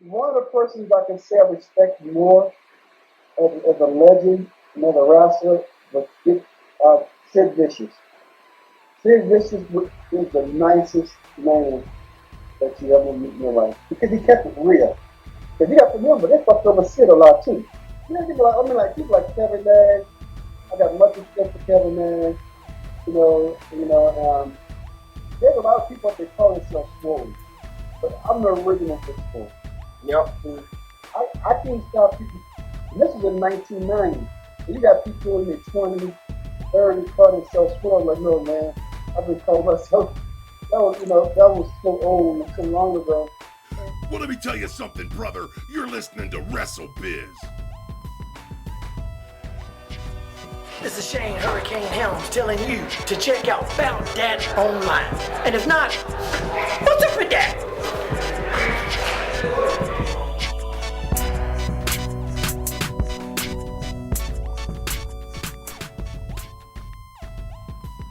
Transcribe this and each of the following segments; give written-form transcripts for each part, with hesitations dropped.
one of the persons I can say I respect more as a legend and as a wrestler was Sid Vicious. Sid Vicious is the nicest man that you ever meet in your life because he kept it real. Because you have to remember, they fucked over Sid a lot too. You know, people like Kevin Nash. I got much respect for Kevin Nash. There's a lot of people that they call themselves Swoll, but I'm the original for Swoll. Yep. I can't stop people. And this was in 1990. So you got people in their 20s, 30s calling themselves Swoll. Like, no, man, I've been calling myself. That was so old and so long ago. Well, let me tell you something, brother. You're listening to WrestleBiz. This is Shane Hurricane Helms telling you to check out About That Online. And if not, what's up with that?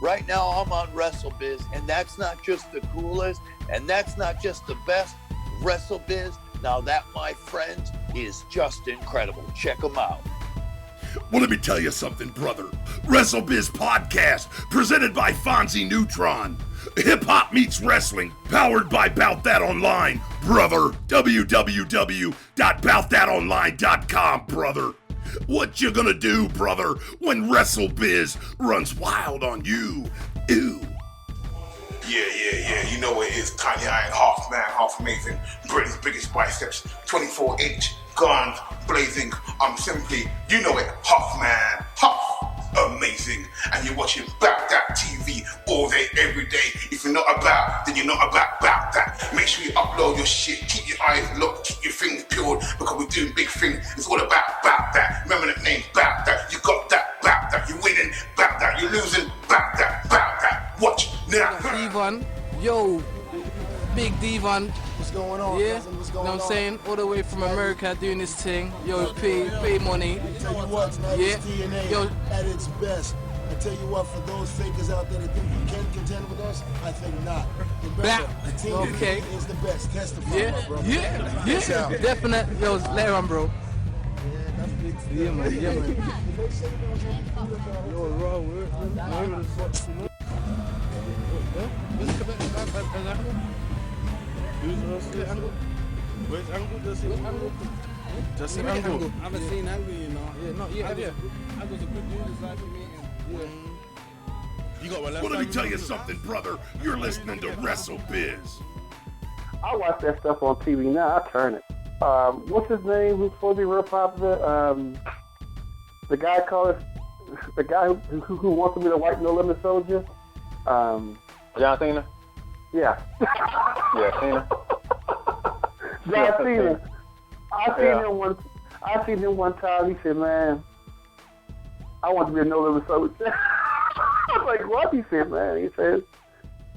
Right now, I'm on WrestleBiz, and that's not just the coolest, and that's not just the best. WrestleBiz, now that, my friends, is just incredible. Check them out. Well, let me tell you something, brother. WrestleBiz podcast, presented by Fonzie Neutron. Hip-hop meets wrestling, powered by Bout That Online, brother. www.boutthatonline.com, brother. What you gonna do, brother, when WrestleBiz runs wild on you? Ew. Yeah. You know what it is. Tiny Iron, half man, half amazing. Britain's biggest biceps. 24-inch guns blazing. I'm simply, you know it, half man, half amazing. And you're watching About That TV all day, every day. If you're not about, then you're not about that. Make sure you upload your shit. Keep your eyes locked. Keep your things peeled. Because we're doing big things. It's all about that. Remember the name, About That. You got that, about that. You're winning, about that. You're losing, about that. Watch now. Devon, yo, big Devon. What's going on? Yeah, cousin? What's you going know what I'm on? saying? All the way from America doing this thing. Yo, pay money. I tell you what, man, Yeah. it's DNA Yo. at its best. I tell you what, for those fakers out there that think you can contend with us, I think not. Remember, the team Okay. is the best. Testify, my Yeah, brother. yeah, definite. Yo, later on, bro. Yeah, man. Yo, raw, Where's Angle? Just seen Angle. I haven't seen Angle, you know. Yeah, not yet. Angle's a good dude. It's like me. You got one left. Well, let me tell you something, brother. You're listening to WrestleBiz. I watch that stuff on TV now. I turn it. What's his name? Who's supposed to be real popular? The guy who wants to be the white no limit soldier. John Cena? Yeah. Yeah, Cena. John Cena. I seen him one time. He said, "Man, I want to be a no limit soldier." I was like, "What?" He said, "Man," he said,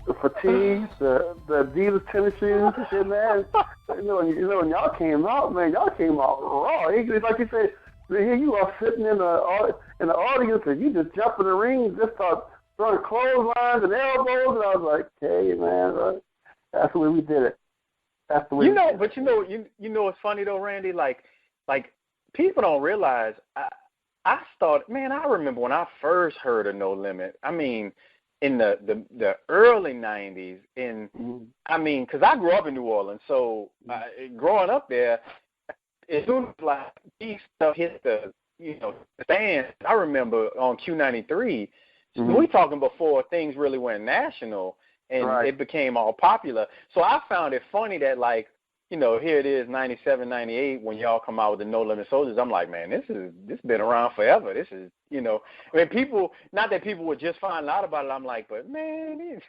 "the fatigues, the Adidas tennis shoes." He said, "Man, you know, when y'all came out, man, y'all came out raw." It's like he said, "Here you are sitting in the audience, and you just jump in the ring, and just start throwing clotheslines and elbows." And I was like, "Hey, man, that's the way we did it. That's the way." You know what's funny though, Randy? Like people don't realize. I remember when I first heard of No Limit. I mean, in the early '90s. Because I grew up in New Orleans, so growing up there, as soon as like these stuff hit the stands, I remember on Q93. We talking before things really went national and it became all popular. So I found it funny that here it is 97, 98 when y'all come out with the No Limit Soldiers. I'm like, man, this been around forever. This is, people, not that people would just find out about it. I'm like, but man,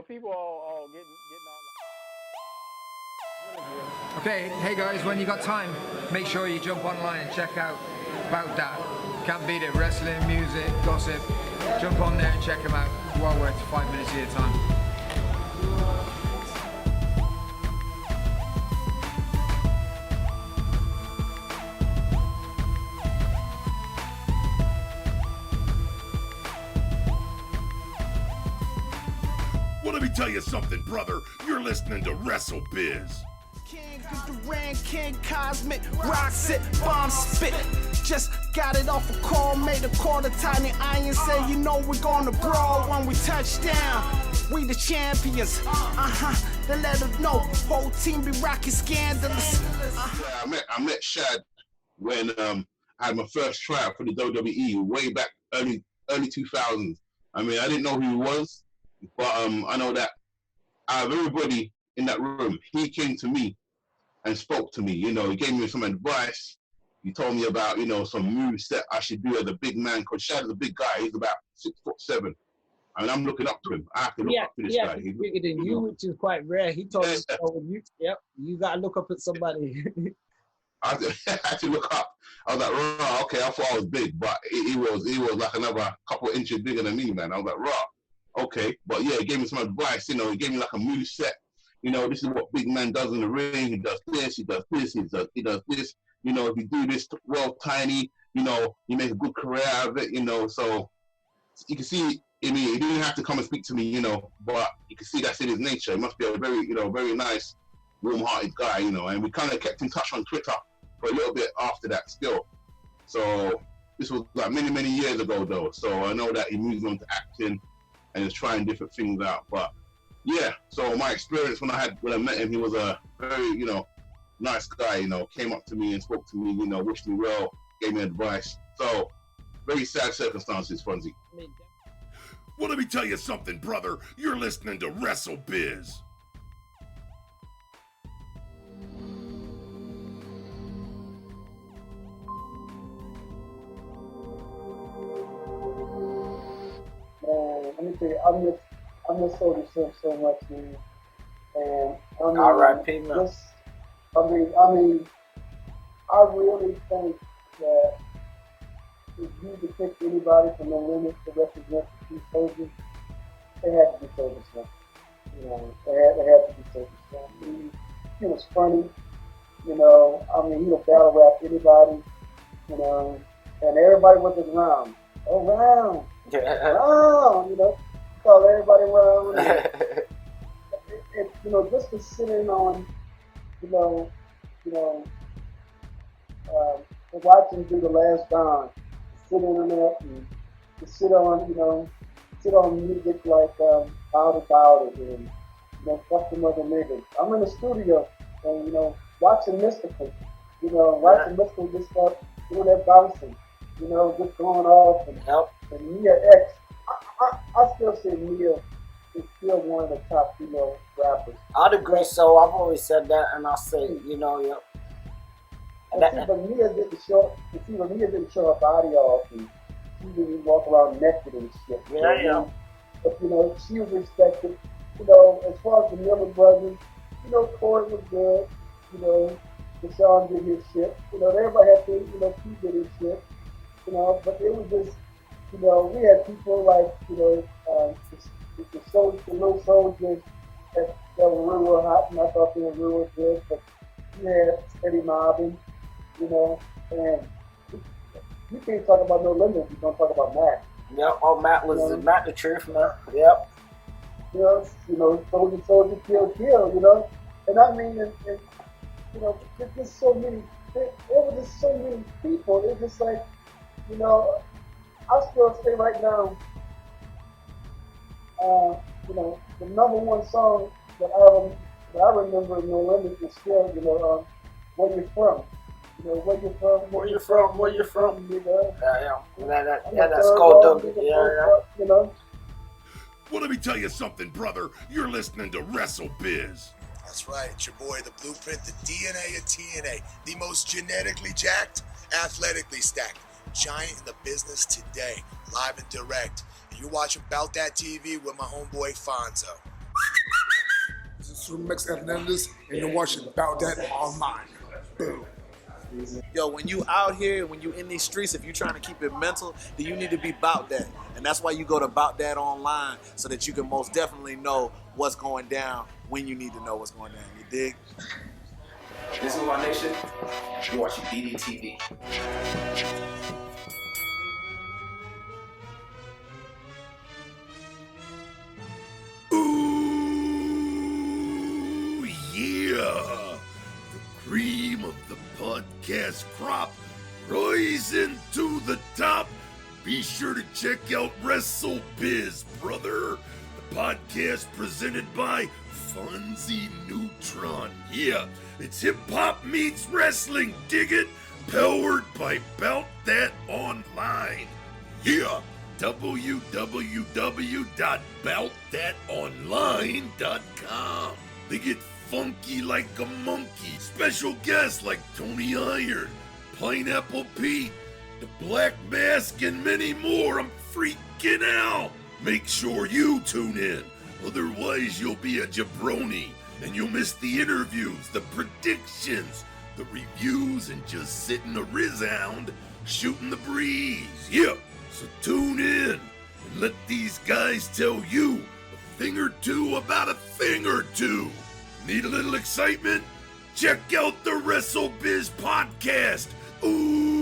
people all getting all. Okay, hey guys, when you got time, make sure you jump online and check out About That. Can't beat it. Wrestling, music, gossip. Jump on there and check them out. Well worth 5 minutes of your time. Well, let me tell you something, brother. You're listening to WrestleBiz. Duran King Cosmic, rocks it, bomb spit. Just got it off a call, made a call to Tiny Iron. Say, you know we're gonna brawl when we touch down. We the champions, Then let them know, whole team be rocking scandalous. Yeah, I met Shad when I had my first tryout for the WWE way back early 2000s. I mean, I didn't know who he was, but I know that out of everybody in that room, he came to me and spoke to me. You know, he gave me some advice. He told me about, you know, some moves that I should do as a big man, because Shad is a big guy. He's about 6'7". I mean, I'm looking up to him. I have to look up to this guy. He's bigger than you, which is quite rare. He told us, you got to look up at somebody. I had to look up. I was like, raw, okay, I thought I was big, but he was like another couple of inches bigger than me, man. I was like, raw, okay. But yeah, he gave me some advice, you know, he gave me like a move set. You know, this is what big man does in the ring. He does this, he does this, he does this. You know, if you do this well, Tiny, you know, you make a good career out of it, you know. So you can see, I mean, he didn't have to come and speak to me, you know, but you can see that's in his nature. He must be a very, you know, very nice, warm-hearted guy, you know. And we kind of kept in touch on Twitter for a little bit after that still. So this was like many, many years ago, though. So I know that he moved on to acting and is trying different things out. But yeah, so my experience when I met him, he was a very, you know, nice guy, you know, came up to me and spoke to me, you know, wished me well, gave me advice. So very sad circumstances, Fonzie. Well, let me tell you something, brother. You're listening to WrestleBiz. Man, let me tell you, I miss Soldier Slim so much, man. And I mean, R.I.P. man. I mean, I really think that if you could pick anybody from the limit to represent the two soldiers, they had to be Soldier Slim. You know, they had to be Soldier Slim. He was funny, you know. I mean, he would battle rap anybody, you know, and everybody was around. Around, you know, call everybody around. And, you know, just to sit in on, to watch him do the last Don, sit in on that and to sit on music like About It and, you know, Fuck Them Other Niggas. I'm in the studio and, you know, watching Mystical, just start doing that bouncing, you know, just going off and Mia X. I still say Mia is still one of the top female rappers. I'd agree. So I've always said that, and I'll say, you know, But Mia didn't show her body off, and she didn't walk around naked and shit. Yeah. But you know, she was respected. You know, as far as the Miller brothers, you know, Corey was good. You know, Deshaun did his shit. You know, everybody had to, you know, he did his shit. You know, but it was just, you know, we had people like, you know, the little soldiers that were real hot, and I thought they were real good. But you had Steady Mobbing, you know, and you can't talk about No Limit if you don't talk about Matt. Yep. Oh, Matt was Matt the truth, man. Yep. You know, soldier, kill, you know, and I mean, and you know, there's just so many. There were just so many people. It's just like, you know, I still say right now, you know, the number one song that I remember in No Limit is still, you know, Where You From. You know, where you from, nigga. Yeah, that's called Doug. Yeah. You know. Well, let me tell you something, brother. You're listening to WrestleBiz. That's right. It's your boy, the Blueprint, the DNA of TNA. The most genetically jacked, athletically stacked. Giant in the business today. Live and direct. And you're watching Bout That TV with my homeboy, Fonzo. This is Supermax Hernandez, and you're watching Bout That Online. Boom. Yo, when you out here, when you in these streets, if you're trying to keep it mental, then you need to be Bout That. And that's why you go to Bout That Online, so that you can most definitely know what's going down when you need to know what's going down. You dig? This is my nation. You're watching BDTV. Ooh, yeah. cream of the podcast crop, rising to the top. Be sure to check out WrestleBiz, brother. The podcast presented by Fonzie Neutron. Yeah, it's hip-hop meets wrestling, dig it? Powered by Bout That Online. Yeah, www.boutthatonline.com. They get funky like a monkey. Special guests like Tony Iron, Pineapple Pete, the Black Mask, and many more. I'm freaking out. Make sure you tune in. Otherwise, you'll be a jabroni, and you'll miss the interviews, the predictions, the reviews, and just sitting around shooting the breeze. Yeah, so tune in and let these guys tell you a thing or two about a thing or two. Need a little excitement? Check out the WrestleBiz podcast. Ooh.